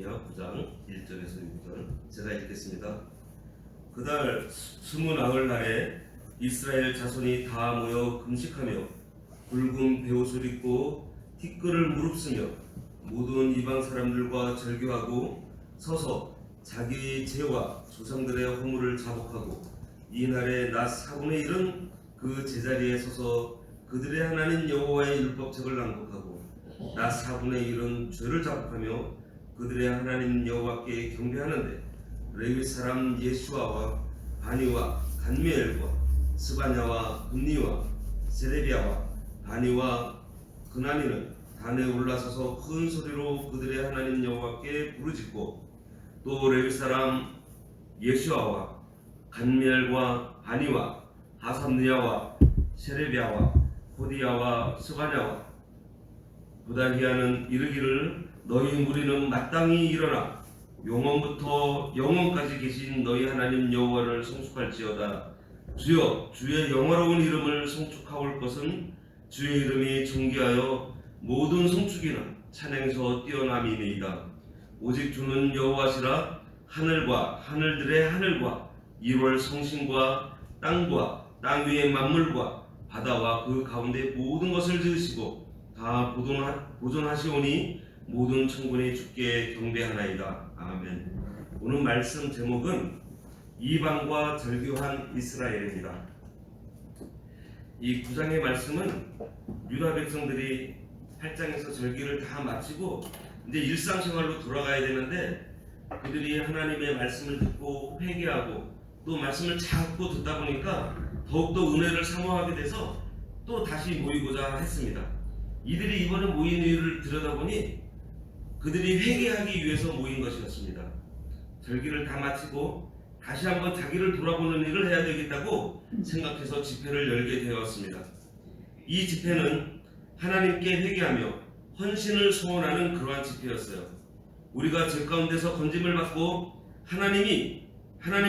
느헤미야 9장 1절에서 6절 제가 읽겠습니다. 그달 스무 나흘 날에 이스라엘 자손이 다 모여 금식하며 붉은 베옷을 입고 티끌을 무릅쓰며 모든 이방 사람들과 절교하고 서서 자기 죄와 조상들의 허물을 자복하고 이날의 낮 4분의 1은 그 제자리에 서서 그들의 하나님 여호와의 율법책을 낭독하고 낮 4분의 1은 죄를 자복하며 그들의 하나님 여호와께 경배하는데 레위 사람 예수아와 바니와 간미엘과 스바냐와 분니와 세레비아와 바니와 그나니는 단에 올라서서 큰 소리로 그들의 하나님 여호와께 부르짖고 또 레위 사람 예수아와 간미엘과 바니와 하삼느야와 세레비아와 호디야와 스바냐와 부다히야는 이르기를 너희 무리는 마땅히 일어나 영원부터 영원까지 계신 너희 하나님 여호와를 송축할지어다. 주여 주의 영화로운 이름을 송축하올 것은 주의 이름이 존귀하여 모든 송축이나 찬양에서 뛰어남이니이다. 오직 주는 여호와시라. 하늘과 하늘들의 하늘과 1월 성신과 땅과 땅 위의 만물과 바다와 그 가운데 모든 것을 지으시고 다 보존하시오니 모든 천군이 주께 경배하나이다. 아멘. 오늘 말씀 제목은 이방과 절교한 이스라엘입니다. 이 9장의 말씀은 유다 백성들이 8장에서 절기를 다 마치고 이제 일상생활로 돌아가야 되는데 그들이 하나님의 말씀을 듣고 회개하고 또 말씀을 자꾸 듣다 보니까 더욱더 은혜를 사모하게 돼서 또 다시 모이고자 했습니다. 이들이 이번에 모인 이유를 들여다보니 그들이 회개하기 위해서 모인 것이었습니다. 절기를 다 마치고 다시 한번 자기를 돌아보는 일을 해야 되겠다고 생각해서 집회를 열게 되었습니다. 이 집회는 하나님께 회개하며 헌신을 소원하는 그러한 집회였어요. 우리가 죄 가운데서 건짐을 받고 하나님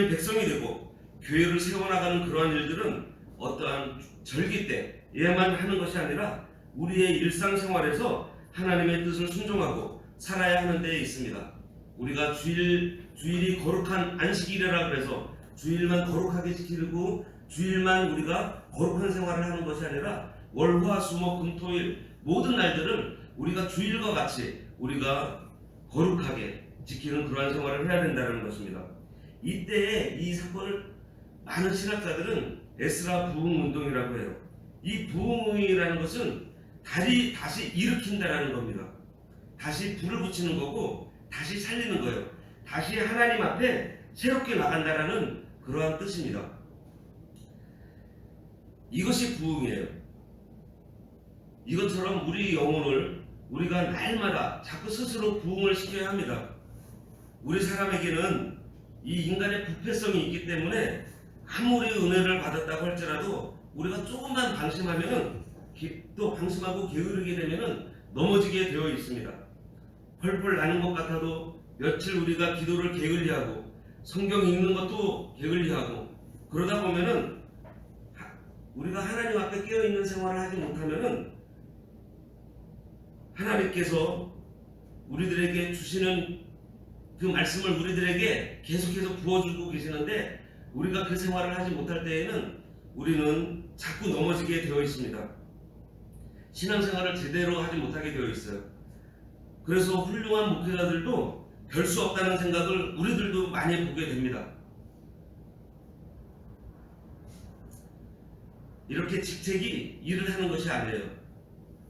백성이 되고 교회를 세워나가는 그러한 일들은 어떠한 절기 때에만 하는 것이 아니라 우리의 일상생활에서 하나님의 뜻을 순종하고 살아야 하는 데에 있습니다. 우리가 주일이 거룩한 안식일이라 그래서 주일만 거룩하게 지키고 주일만 우리가 거룩한 생활을 하는 것이 아니라 월, 화, 수, 목, 금, 토일 모든 날들은 우리가 주일과 같이 우리가 거룩하게 지키는 그러한 생활을 해야 된다는 것입니다. 이때에 이 사건을 많은 신학자들은 에스라 부흥운동이라고 해요. 이 부흥이라는 것은 다시 일으킨다라는 겁니다. 다시 불을 붙이는 거고 다시 살리는 거예요. 다시 하나님 앞에 새롭게 나간다라는 그러한 뜻입니다. 이것이 부흥이에요. 이것처럼 우리 영혼을 우리가 날마다 자꾸 스스로 부흥을 시켜야 합니다. 우리 사람에게는 이 인간의 부패성이 있기 때문에 아무리 은혜를 받았다고 할지라도 우리가 조금만 방심하면은 또 방심하고 게으르게 되면은 넘어지게 되어 있습니다. 펄펄 나는 것 같아도 며칠 우리가 기도를 게을리하고 성경 읽는 것도 게을리하고 그러다 보면은 우리가 하나님 앞에 깨어 있는 생활을 하지 못하면은 하나님께서 우리들에게 주시는 그 말씀을 우리들에게 계속해서 부어주고 계시는데 우리가 그 생활을 하지 못할 때에는 우리는 자꾸 넘어지게 되어 있습니다. 신앙생활을 제대로 하지 못하게 되어 있어요. 그래서 훌륭한 목회자들도 별 수 없다는 생각을 우리들도 많이 보게 됩니다. 이렇게 직책이 일을 하는 것이 아니에요.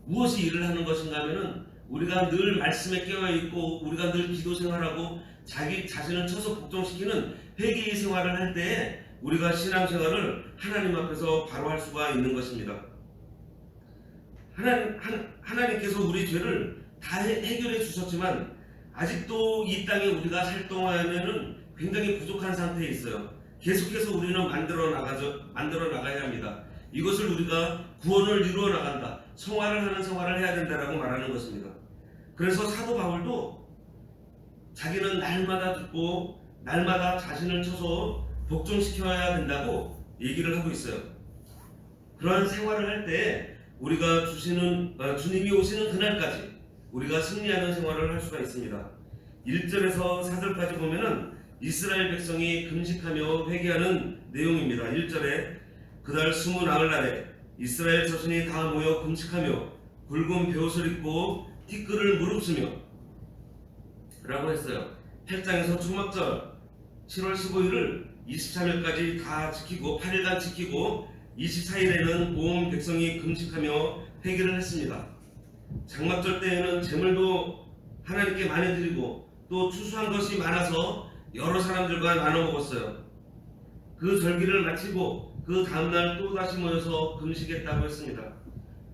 무엇이 일을 하는 것인가 하면은 우리가 늘 말씀에 깨어있고 우리가 늘 기도 생활하고 자기 자신을 쳐서 복종시키는 회개의 생활을 할 때에 우리가 신앙생활을 하나님 앞에서 바로 할 수가 있는 것입니다. 하나님께서 우리 죄를 다 해결해 주셨지만 아직도 이 땅에 우리가 살 동안에는 굉장히 부족한 상태에 있어요. 계속해서 우리는 만들어 나가야 합니다. 이것을 우리가 구원을 이루어 나간다, 성화를 하는 생활을 해야 된다라고 말하는 것입니다. 그래서 사도 바울도 자기는 날마다 듣고 날마다 자신을 쳐서 복종시켜야 된다고 얘기를 하고 있어요. 그런 생활을 할 때 우리가 주님이 오시는 그날까지 우리가 승리하는 생활을 할 수가 있습니다. 1절에서 4절까지 보면은 이스라엘 백성이 금식하며 회개하는 내용입니다. 1절에 그날 스무 나흘날에 이스라엘 자손이 다 모여 금식하며 굵은 베옷을 입고 티끌을 무릅쓰며 라고 했어요. 8장에서 초막절 7월 15일을 23일까지 다 지키고 8일간 지키고 24일에는 온 백성이 금식하며 회개를 했습니다. 장막절 때에는 제물도 하나님께 많이 드리고 또 추수한 것이 많아서 여러 사람들과 나눠 먹었어요. 그 절기를 마치고 그 다음날 또다시 모여서 금식했다고 했습니다.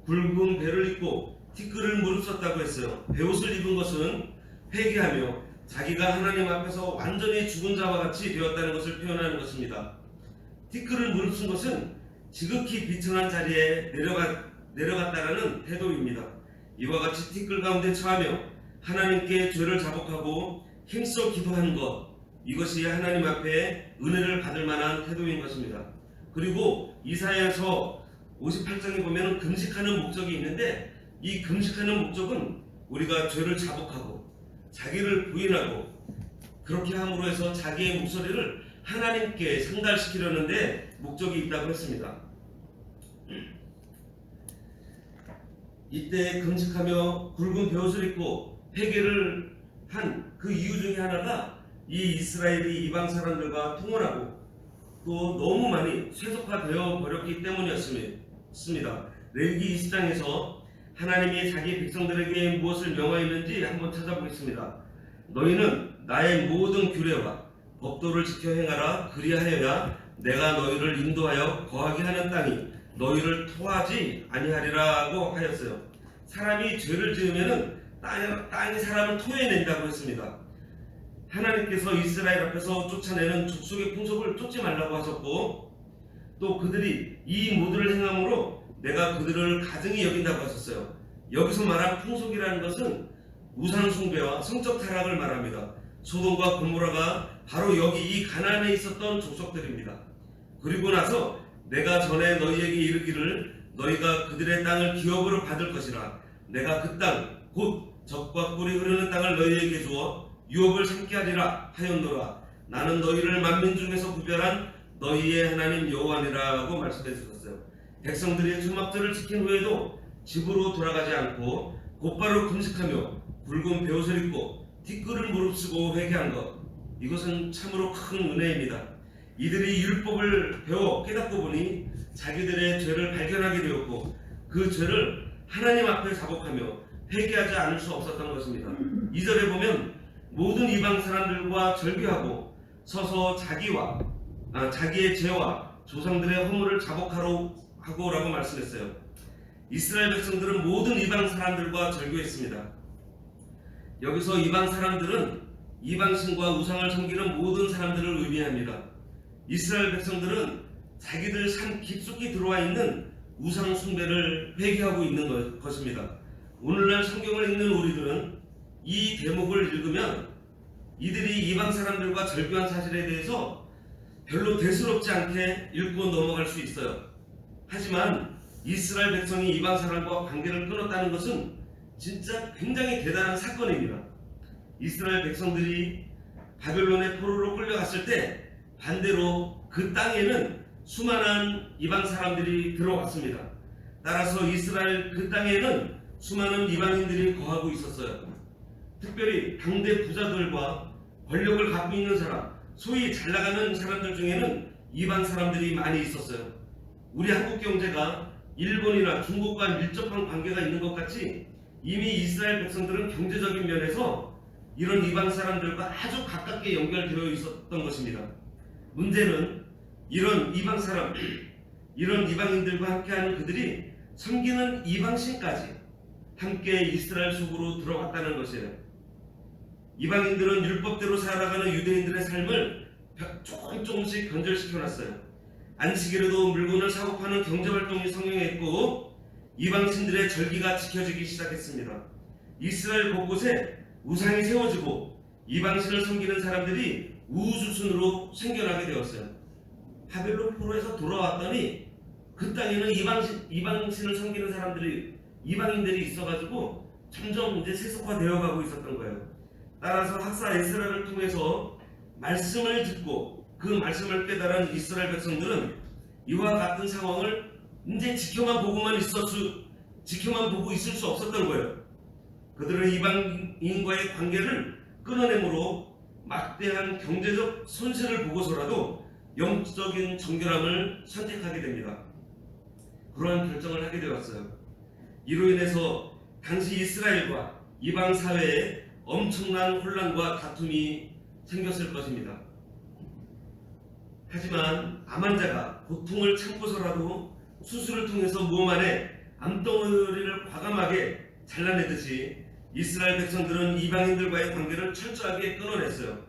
굵은 배를 입고 티끌을 무릅썼다고 했어요. 베옷을 입은 것은 회개하며 자기가 하나님 앞에서 완전히 죽은 자와 같이 되었다는 것을 표현하는 것입니다. 티끌을 무릅쓴 것은 지극히 비천한 자리에 내려갔다라는 태도입니다. 이와 같이 티끌 가운데 처하며 하나님께 죄를 자복하고 힘써 기도하는 것, 이것이 하나님 앞에 은혜를 받을 만한 태도인 것입니다. 그리고 이사야서 58장에 보면 금식하는 목적이 있는데, 이 금식하는 목적은 우리가 죄를 자복하고 자기를 부인하고 그렇게 함으로 해서 자기의 목소리를 하나님께 상달시키려는 데 목적이 있다고 했습니다. 이때 금식하며 굵은 베옷을 입고 회개를 한 그 이유 중에 하나가 이 이스라엘이 이방 사람들과 통혼하고 또 너무 많이 세속화되어 버렸기 때문이었습니다. 레위기 20장에서 하나님이 자기 백성들에게 무엇을 명하였는지 한번 찾아보겠습니다. 너희는 나의 모든 규례와 법도를 지켜 행하라. 그리하여야 내가 너희를 인도하여 거하게 하는 땅이 너희를 토하지 아니하리라고 하였어요. 사람이 죄를 지으면은 땅이 사람을 토해낸다고 했습니다. 하나님께서 이스라엘 앞에서 쫓아내는 족속의 풍속을 쫓지 말라고 하셨고, 또 그들이 이 모두를 행함으로 내가 그들을 가증히 여긴다고 하셨어요. 여기서 말한 풍속이라는 것은 우상 숭배와 성적 타락을 말합니다. 소돔과 고모라가 바로 여기 이 가나안에 있었던 족속들입니다. 그리고 나서 내가 전에 너희에게 이르기를 너희가 그들의 땅을 기업으로 받을 것이라. 내가 그 땅 곧 젖과 꿀이 흐르는 땅을 너희에게 주어 유업을 삼게 하리라 하였노라. 나는 너희를 만민 중에서 구별한 너희의 하나님 여호와니라고 말씀해 주셨어요. 백성들이 초막절을 지킨 후에도 집으로 돌아가지 않고 곧바로 금식하며 굵은 베옷을 입고 티끌을 무릅쓰고 회개한 것, 이것은 참으로 큰 은혜입니다. 이들이 율법을 배워 깨닫고 보니 자기들의 죄를 발견하게 되었고 그 죄를 하나님 앞에 자복하며 회개하지 않을 수 없었던 것입니다. 2절에 보면 모든 이방 사람들과 절규하고 서서 자기의 죄와 조상들의 허물을 자복하고 라고 말씀했어요. 이스라엘 백성들은 모든 이방 사람들과 절규했습니다. 여기서 이방 사람들은 이방신과 우상을 섬기는 모든 사람들을 의미합니다. 이스라엘 백성들은 자기들 삶 깊숙이 들어와 있는 우상 숭배를 회개하고 있는 것입니다. 오늘날 성경을 읽는 우리들은 이 대목을 읽으면 이들이 이방 사람들과 절규한 사실에 대해서 별로 대수롭지 않게 읽고 넘어갈 수 있어요. 하지만 이스라엘 백성이 이방 사람과 관계를 끊었다는 것은 진짜 굉장히 대단한 사건입니다. 이스라엘 백성들이 바벨론의 포로로 끌려갔을 때 반대로 그 땅에는 수많은 이방 사람들이 들어왔습니다. 따라서 이스라엘 그 땅에는 수많은 이방인들이 거하고 있었어요. 특별히 당대 부자들과 권력을 갖고 있는 사람, 소위 잘나가는 사람들 중에는 이방 사람들이 많이 있었어요. 우리 한국 경제가 일본이나 중국과 밀접한 관계가 있는 것 같이 이미 이스라엘 백성들은 경제적인 면에서 이런 이방 사람들과 아주 가깝게 연결되어 있었던 것입니다. 문제는 이런 이방인들과 함께하는 그들이 섬기는 이방신까지 함께 이스라엘 속으로 들어갔다는 것이에요. 이방인들은 율법대로 살아가는 유대인들의 삶을 조금씩 변절시켜놨어요. 안식일에도 물건을 사고 파는 경제활동이 성행했고 이방신들의 절기가 지켜지기 시작했습니다. 이스라엘 곳곳에 우상이 세워지고 이방신을 섬기는 사람들이 우후죽순으로 생겨나게 되었어요. 바벨론 포로에서 돌아왔더니 그 땅에는 이방신을 섬기는 사람들이 이방인들이 있어가지고 점점 이제 세속화되어 가고 있었던 거예요. 따라서 학사 에스라를 통해서 말씀을 듣고 그 말씀을 깨달은 이스라엘 백성들은 이와 같은 상황을 이제 지켜만 보고 있을 수 없었던 거예요. 그들은 이방인과의 관계를 끊어내므로 막대한 경제적 손실을 보고서라도 영적인 정결함을 선택하게 됩니다. 그러한 결정을 하게 되었어요. 이로 인해서 당시 이스라엘과 이방 사회에 엄청난 혼란과 다툼이 생겼을 것입니다. 하지만 암 환자가 고통을 참고서라도 수술을 통해서 몸 안에 암덩어리를 과감하게 잘라내듯이 이스라엘 백성들은 이방인들과의 관계를 철저하게 끊어냈어요.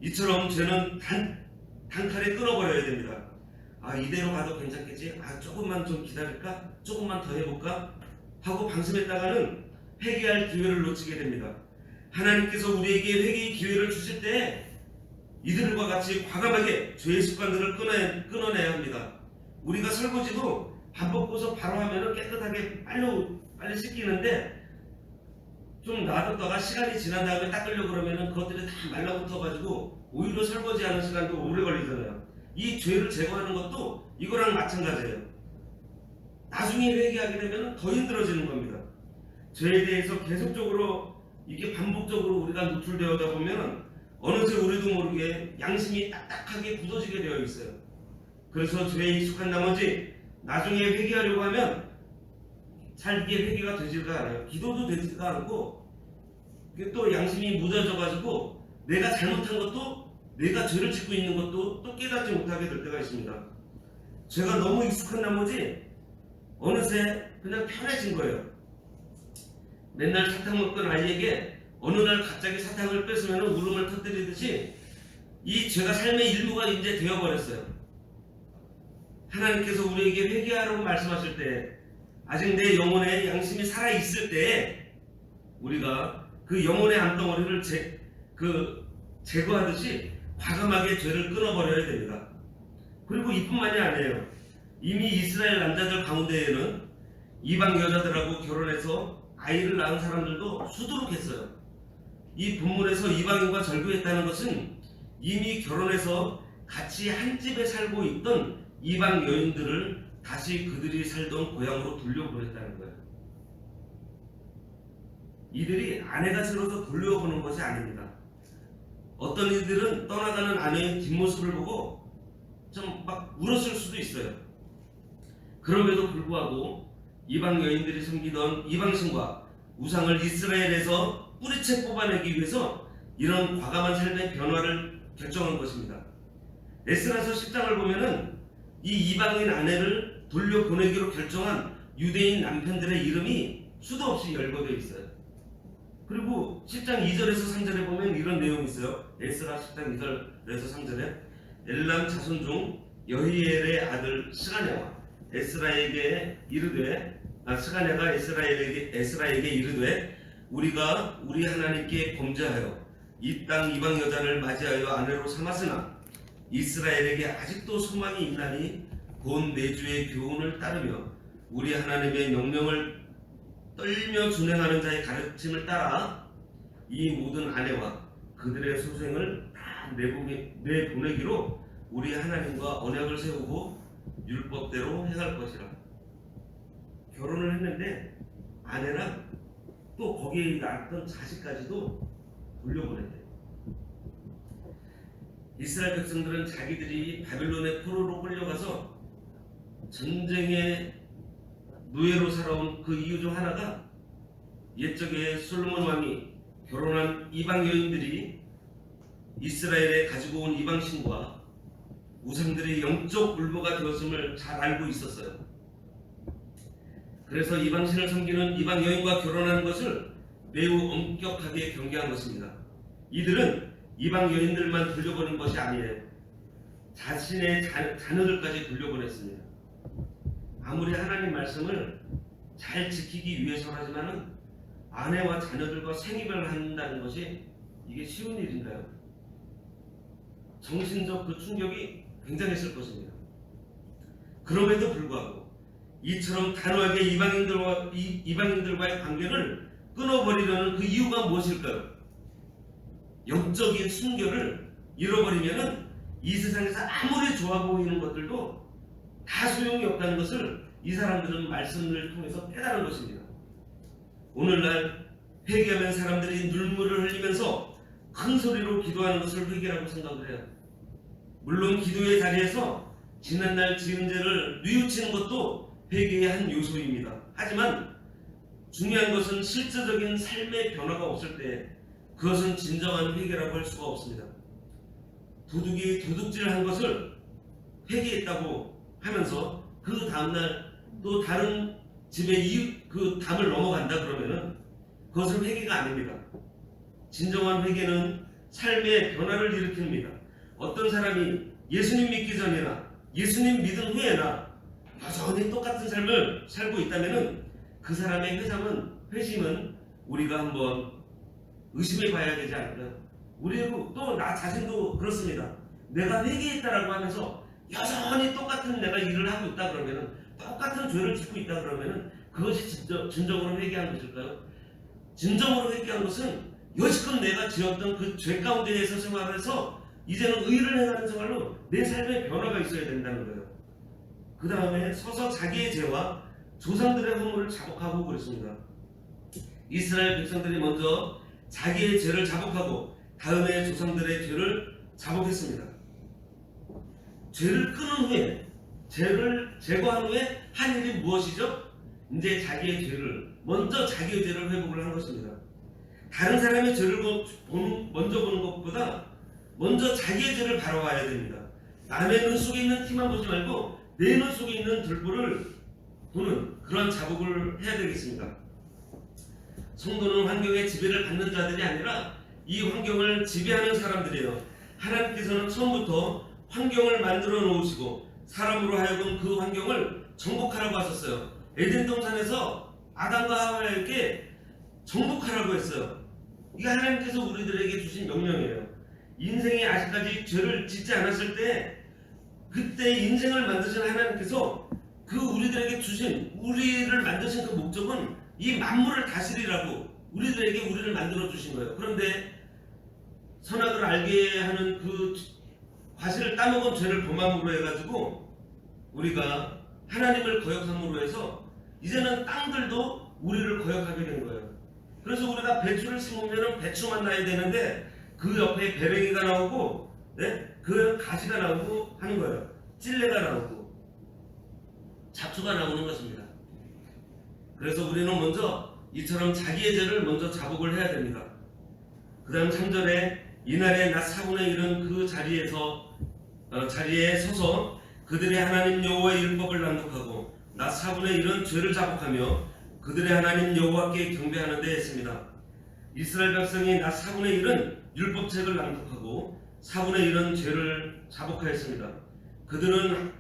이처럼 죄는 단칼에 끊어버려야 됩니다. 이대로 가도 괜찮겠지? 조금만 좀 기다릴까? 조금만 더 해볼까? 하고 방심했다가는 회개할 기회를 놓치게 됩니다. 하나님께서 우리에게 회개의 기회를 주실 때 이들과 같이 과감하게 죄의 습관들을 끊어내야 합니다. 우리가 설거지도 밥 먹고서 바로 하면 깨끗하게 빨리 씻기는데 좀 놔뒀다가 시간이 지난 다음에 닦으려고 그러면 그것들이 다 말라붙어가지고 오히려 설거지하는 시간도 오래 걸리잖아요. 이 죄를 제거하는 것도 이거랑 마찬가지예요. 나중에 회개하게 되면 더 힘들어지는 겁니다. 죄에 대해서 계속적으로 이게 반복적으로 우리가 노출되어다 보면 어느새 우리도 모르게 양심이 딱딱하게 굳어지게 되어 있어요. 그래서 죄에 익숙한 나머지 나중에 회개하려고 하면 잘 이게 회개가 되지가 않아요. 기도도 되지가 않고 또 양심이 무뎌져가지고 내가 잘못한 것도 내가 죄를 짓고 있는 것도 또 깨닫지 못하게 될 때가 있습니다. 죄가 너무 익숙한 나머지 어느새 그냥 편해진 거예요. 맨날 사탕 먹던 아이에게 어느 날 갑자기 사탕을 뺏으면 울음을 터뜨리듯이 이 죄가 삶의 일부가 이제 되어버렸어요. 하나님께서 우리에게 회개하라고 말씀하실 때 아직 내 영혼에 양심이 살아있을 때 우리가 그 영혼의 암덩어리를 제거하듯이 과감하게 죄를 끊어버려야 됩니다. 그리고 이뿐만이 아니에요. 이미 이스라엘 남자들 가운데에는 이방 여자들하고 결혼해서 아이를 낳은 사람들도 수두룩했어요. 이 본문에서 이방인과 절교했다는 것은 이미 결혼해서 같이 한 집에 살고 있던 이방 여인들을 다시 그들이 살던 고향으로 돌려보냈다는 거예요. 이들이 아내가 싫어서 돌려보는 것이 아닙니다. 어떤 이들은 떠나가는 아내의 뒷모습을 보고 좀 막 울었을 수도 있어요. 그럼에도 불구하고 이방 여인들이 섬기던 이방신과 우상을 이스라엘에서 뿌리채 뽑아내기 위해서 이런 과감한 삶의 변화를 결정한 것입니다. 에스라서 10장을 보면은 이 이방인 아내를 돌려보내기로 결정한 유대인 남편들의 이름이 수도 없이 열거되어 있어요. 그리고 10장 2절에서 3절에 보면 이런 내용이 있어요. 에스라 10장 2절에서 3절에 엘람 자손 중 여히엘의 아들 스가랴가 에스라에게 이르되 스가랴가 에스라에게 이르되 우리가 우리 하나님께 범죄하여 이 땅 이방 여자를 맞이하여 아내로 삼았으나 이스라엘에게 아직도 소망이 있나니 곧 내 주의 교훈을 따르며 우리 하나님의 명령을 떨며 준행하는 자의 가르침을 따라 이 모든 아내와 그들의 소생을 다 내보내기로 우리 하나님과 언약을 세우고 율법대로 행할 것이라. 결혼을 했는데 아내랑 또 거기에 낳았던 자식까지도 돌려보냈대요. 이스라엘 백성들은 자기들이 바빌론의 포로로 끌려가서 전쟁의 노예로 살아온 그 이유 중 하나가 옛적에 솔로몬 왕이 결혼한 이방 여인들이 이스라엘에 가지고 온 이방신과 우상들의 영적 울보가 되었음을 잘 알고 있었어요. 그래서 이방신을 섬기는 이방 여인과 결혼하는 것을 매우 엄격하게 경계한 것입니다. 이들은 이방 여인들만 돌려보낸 것이 아니에요. 자신의 자녀들까지 돌려보냈습니다. 아무리 하나님 말씀을 잘 지키기 위해서라지만은 아내와 자녀들과 생이별을 한다는 것이 이게 쉬운 일인가요? 정신적 그 충격이 굉장했을 것입니다. 그럼에도 불구하고 이처럼 단호하게 이방인들과의 관계를 끊어버리려는 그 이유가 무엇일까요? 영적인 순결을 잃어버리면은 이 세상에서 아무리 좋아 보이는 것들도 다 소용이 없다는 것을 이 사람들은 말씀을 통해서 깨달은 것입니다. 오늘날 회개하면 사람들이 눈물을 흘리면서 큰 소리로 기도하는 것을 회개라고 생각을 해요. 물론 기도의 자리에서 지난날 지은 죄를 뉘우치는 것도 회개의 한 요소입니다. 하지만 중요한 것은 실제적인 삶의 변화가 없을 때 그것은 진정한 회개라고 할 수가 없습니다. 도둑이 도둑질한 것을 회개했다고 하면서 그 다음날 또 다른 집에 그 담을 넘어간다 그러면은 그것은 회개가 아닙니다. 진정한 회개는 삶의 변화를 일으킵니다. 어떤 사람이 예수님 믿기 전이나 예수님 믿은 후에나 여전히 똑같은 삶을 살고 있다면은 그 사람의 회심은 우리가 한번 의심해 봐야 되지 않을까요? 우리도 또 나 자신도 그렇습니다. 내가 회개했다라고 하면서 여전히 똑같은 내가 일을 하고 있다 그러면은 똑같은 죄를 짓고 있다 그러면은 그것이 진정으로 회개한 것일까요? 진정으로 회개한 것은 여지껏 내가 지었던 그 죄 가운데에서 생활해서 이제는 의를 행하는 생활로 내 삶에 변화가 있어야 된다는 거예요. 그 다음에 서서 자기의 죄와 조상들의 허물을 자복하고 그랬습니다. 이스라엘 백성들이 먼저 자기의 죄를 자복하고 다음에 조상들의 죄를 자복했습니다. 죄를 끊은 후에, 죄를 제거한 후에 한 일이 무엇이죠? 이제 자기의 죄를, 먼저 자기의 죄를 회복을 한 것입니다. 다른 사람의 죄를 먼저 보는 것보다 먼저 자기의 죄를 바라봐야 됩니다. 남의 눈 속에 있는 티만 보지 말고 내 눈 속에 있는 들보를 보는 그런 자복을 해야 되겠습니다. 성도는 환경의 지배를 받는 자들이 아니라 이 환경을 지배하는 사람들이에요. 하나님께서는 처음부터 환경을 만들어 놓으시고 사람으로 하여금 그 환경을 정복하라고 하셨어요. 에덴 동산에서 아담과 하와에게 정복하라고 했어요. 이게 하나님께서 우리들에게 주신 명령이에요. 인생이 아직까지 죄를 짓지 않았을 때 그때 인생을 만드신 하나님께서 그 우리들에게 주신, 우리를 만드신 그 목적은 이 만물을 다스리라고 우리를 만들어 주신 거예요. 그런데 선악을 알게 하는 그 과실을 따먹은 죄를 범함으로 해가지고 우리가 하나님을 거역함으로 해서 이제는 땅들도 우리를 거역하게 된 거예요. 그래서 우리가 배추를 심으면 배추만 나야 되는데 그 옆에 배랭이가 나오고, 그 가지가 나오고 하는 거예요. 찔레가 나오고 잡초가 나오는 것입니다. 그래서 우리는 먼저 이처럼 자기의 죄를 먼저 자복을 해야 됩니다. 그 다음 3절에 이날에 낮 4분의 1은 그 자리에 서서 그들의 하나님 여호와의 율법을 낭독하고 낮 4분의 1은 죄를 자복하며 그들의 하나님 여호와께 경배하는 데 했습니다. 이스라엘 백성이 낮 4분의 1은 율법책을 낭독하고 4분의 1은 죄를 자복하였습니다. 그들은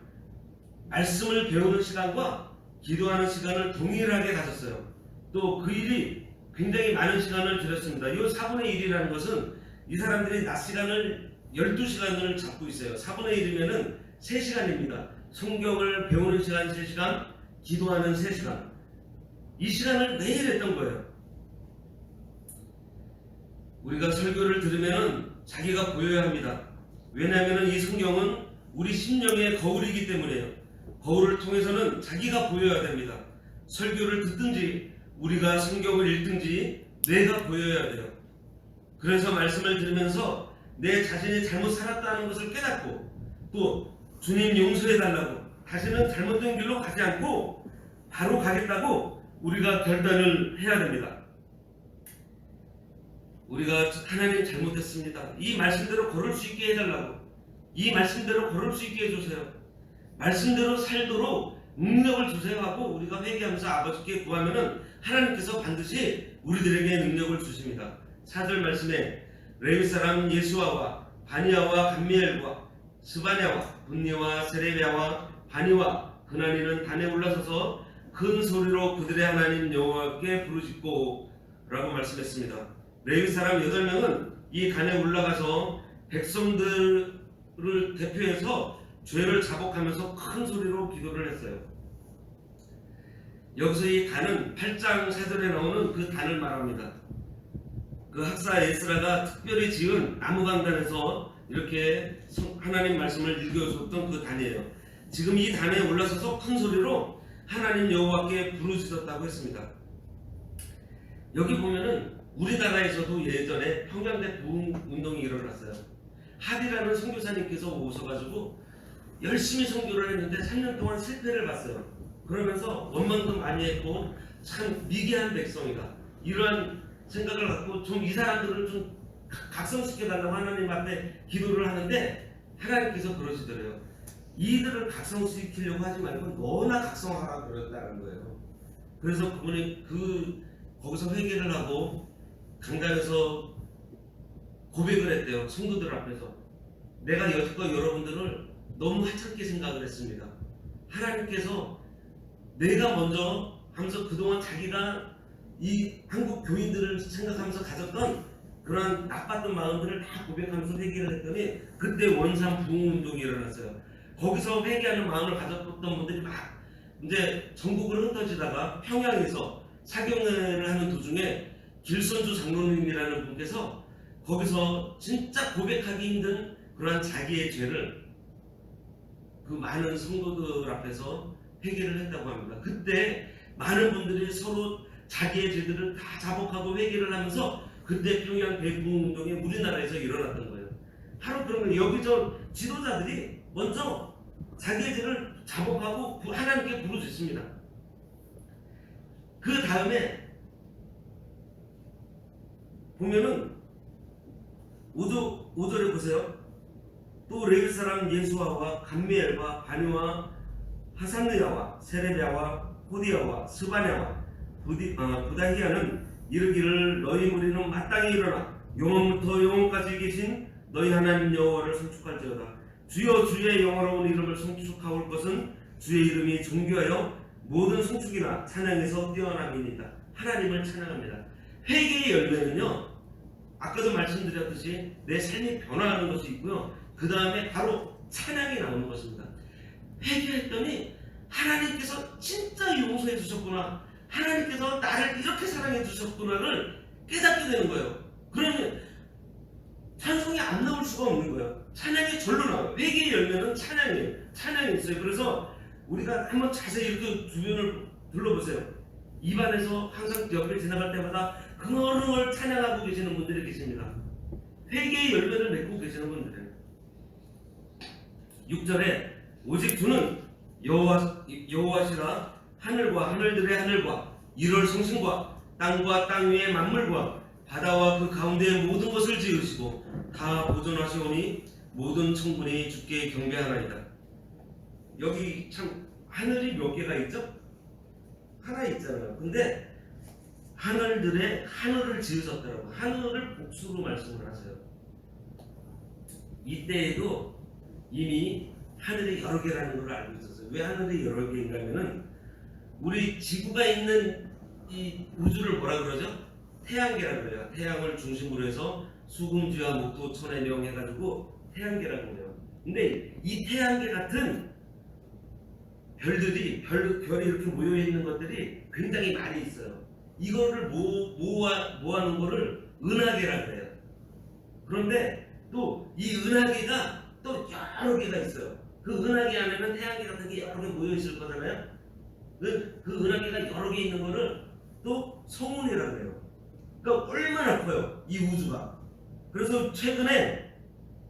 말씀을 배우는 시간과 기도하는 시간을 동일하게 가졌어요. 또 그 일이 굉장히 많은 시간을 들였습니다. 이 4분의 1이라는 것은 이 사람들이 낮 시간을 12시간을 잡고 있어요. 4분의 1이면 3시간입니다. 성경을 배우는 시간 3시간, 기도하는 3시간. 이 시간을 매일 했던 거예요. 우리가 설교를 들으면 자기가 보여야 합니다. 왜냐하면 이 성경은 우리 심령의 거울이기 때문에요. 거울을 통해서는 자기가 보여야 됩니다. 설교를 듣든지 우리가 성경을 읽든지 내가 보여야 돼요. 그래서 말씀을 들으면서 내 자신이 잘못 살았다는 것을 깨닫고 또 주님 용서해달라고 다시는 잘못된 길로 가지 않고 바로 가겠다고 우리가 결단을 해야 됩니다. 우리가 하나님 잘못했습니다. 이 말씀대로 걸을 수 있게 해달라고, 이 말씀대로 걸을 수 있게 해주세요. 말씀대로 살도록 능력을 주세요 하고 우리가 회개하면서 아버지께 구하면은 하나님께서 반드시 우리들에게 능력을 주십니다. 4절 말씀에 레위 사람 예수아와 바니아와 감미엘과 스바냐와 분니와 세레비아와 바니와 그나니는 단에 올라서서 큰 소리로 그들의 하나님 여호와께 부르짖고 라고 말씀했습니다. 레위 사람 8명은 이 단에 올라가서 백성들을 대표해서 죄를 자복하면서 큰 소리로 기도를 했어요. 여기서 이 단은 8장 4절에 나오는 그 단을 말합니다. 그 학사 에스라가 특별히 지은 나무강단에서 이렇게 하나님 말씀을 읽어줬던 그 단이에요. 지금 이 단에 올라서서 큰 소리로 하나님 여호와께 부르짖었다고 했습니다. 여기 보면은 우리나라에서도 예전에 평양대 부흥 운동이 일어났어요. 하디라는 선교사님께서 오셔가지고 열심히 선교를 했는데 3년 동안 실패를 봤어요. 그러면서 원망도 많이 했고 참 미개한 백성이다, 이러한 생각을 갖고 좀 이 사람들을 좀 각성시켜달라고 하나님 앞에 기도를 하는데 하나님께서 그러시더래요. 이들을 각성시키려고 하지 말고 너나 각성하라 그랬다는 거예요. 그래서 그분이 거기서 회개를 하고 강단에서 고백을 했대요. 성도들 앞에서. 내가 여태껏 여러분들을 너무 하찮게 생각을 했습니다. 하나님께서 내가 먼저 하면서 그동안 자기가 이 한국 교인들을 생각하면서 가졌던 그러한 나빴던 마음들을 다 고백하면서 회개를 했더니 그때 원산 부흥운동이 일어났어요. 거기서 회개하는 마음을 가졌던 분들이 막 이제 전국을 흩어지다가 평양에서 사경회를 하는 도중에 길선주 장로님이라는 분께서 거기서 진짜 고백하기 힘든 그러한 자기의 죄를 그 많은 성도들 앞에서 회개를 했다고 합니다. 그때 많은 분들이 서로 자기의 죄들을 다 자복하고 회개를 하면서 그때 평양 대부흥운동이 우리나라에서 일어났던 거예요. 바로 그러면 여기저 지도자들이 먼저 자기의 죄를 자복하고 하나님께 부르짖습니다. 그 다음에 보면은 5절에 보세요. 또 레위 사람 예수아와 감미엘과 바니와 하산느야와 세레비아와 호디야와 스바냐와 부다히야는 이르기를 너희 무리는 마땅히 일어나 영원부터 영원까지 계신 너희 하나님 여호와를 송축할지어다. 주여 주의 영화로운 이름을 송축하올 것은 주의 이름이 존귀하여 모든 송축이나 찬양에서 뛰어남이니이다. 하나님을 찬양합니다. 회개의 열매는요, 아까도 말씀드렸듯이 내 삶이 변화하는 것이 있고요, 그 다음에 바로 찬양이 나오는 것입니다. 회개했더니 하나님께서 진짜 용서해 주셨구나, 하나님께서 나를 이렇게 사랑해 주셨구나를 깨닫게 되는 거예요. 그러면 찬송이 안 나올 수가 없는 거예요. 찬양이 절로 나와요. 회개의 열매는 찬양이에요. 찬양이 있어요. 그래서 우리가 한번 자세히 이렇게 주변을 둘러보세요. 입안에서 항상 옆에 지나갈 때마다 흥얼흥얼 찬양하고 계시는 분들이 계십니다. 회개의 열매를 맺고 계시는 분들이에요. 6절에 오직 주는 여호와시라. 하늘과 하늘들의 하늘과 일월 성신과 땅과 땅 위의 만물과 바다와 그 가운데의 모든 것을 지으시고 다 보존하시오니 모든 천군이 주께 경배하나이다. 여기 참 하늘이 몇 개가 있죠? 하나 있잖아요. 근데 하늘들의 하늘을 지으셨더라고요. 하늘을 복수로 말씀을 하세요. 이때에도 이미 하늘이 여러 개라는 걸 알고 있었어요. 왜 하늘이 여러 개인가면은 우리 지구가 있는 이 우주를 뭐라 그러죠? 태양계라고 그래요. 태양을 중심으로 해서 수금주와 목도 천해명 해가지고 태양계라고 그래요. 근데 이 태양계 같은 별들이 별이 이렇게 모여 있는 것들이 굉장히 많이 있어요. 이거를 모아놓은 거를 은하계라고 해요. 그런데 또 이 은하계가 또 여러 개가 있어요. 그 은하계 안에는 태양계 같은 게 여러 개 모여 있을 거잖아요. 그 은하계가 여러 개 있는 거를 또 성운이라고 해요. 그러니까 얼마나 커요, 이 우주가. 그래서 최근에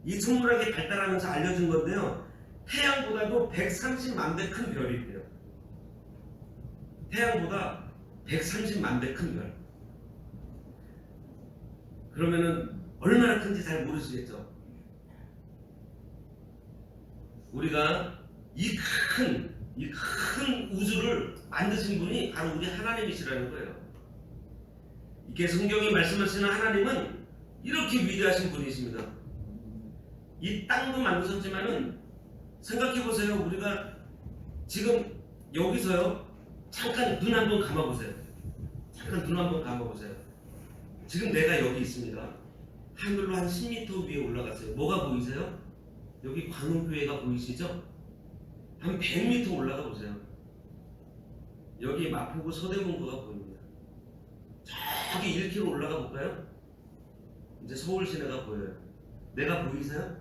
이 천문학이 발달하면서 알려진 건데요, 태양보다도 130만 배 큰 별이 있대요. 태양보다 130만 배 큰 별. 그러면은 얼마나 큰지 잘 모르시겠죠? 우리가 이 큰 우주를 만드신 분이 바로 우리 하나님이시라는 거예요. 이렇게 성경이 말씀하시는 하나님은 이렇게 위대하신 분이십니다. 이 땅도 만드셨지만은 생각해보세요. 우리가 지금 여기서요, 잠깐 눈 한번 감아보세요. 잠깐 눈 한번 감아보세요. 지금 내가 여기 있습니다. 하늘로 한 10m 위에 올라갔어요. 뭐가 보이세요? 여기 광흥교회가 보이시죠? 한 100m 올라가 보세요. 여기 마포구 서대문구가 보입니다. 저기 1km 올라가 볼까요? 이제 서울 시내가 보여요. 내가 보이세요?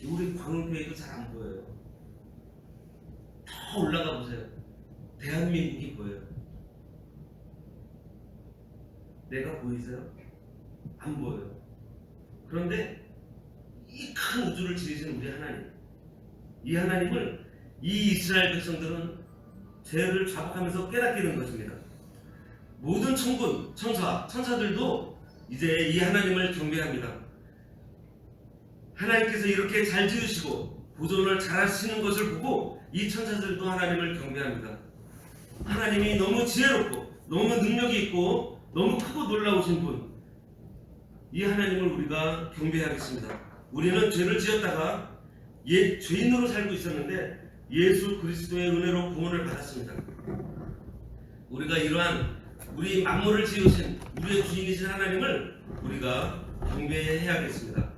우리 광흥교회도 잘 안 보여요. 더 올라가 보세요. 대한민국이 보여요. 내가 보이세요? 안 보여요. 그런데 이 큰 우주를 지으신 우리 하나님, 이 하나님을 이 이스라엘 백성들은 죄를 자복하면서 깨닫게 된 것입니다. 모든 천군, 천사들도 이제 이 하나님을 경배합니다. 하나님께서 이렇게 잘 지으시고 보존을 잘 하시는 것을 보고 이 천사들도 하나님을 경배합니다. 하나님이 너무 지혜롭고 너무 능력이 있고 너무 크고 놀라우신 분, 이 하나님을 우리가 경배하겠습니다. 우리는 죄를 지었다가 죄인으로 살고 있었는데 예수 그리스도의 은혜로 구원을 받았습니다. 우리가 이러한 우리 만물을 지으신 우리의 주인이신 하나님을 우리가 경배해야겠습니다.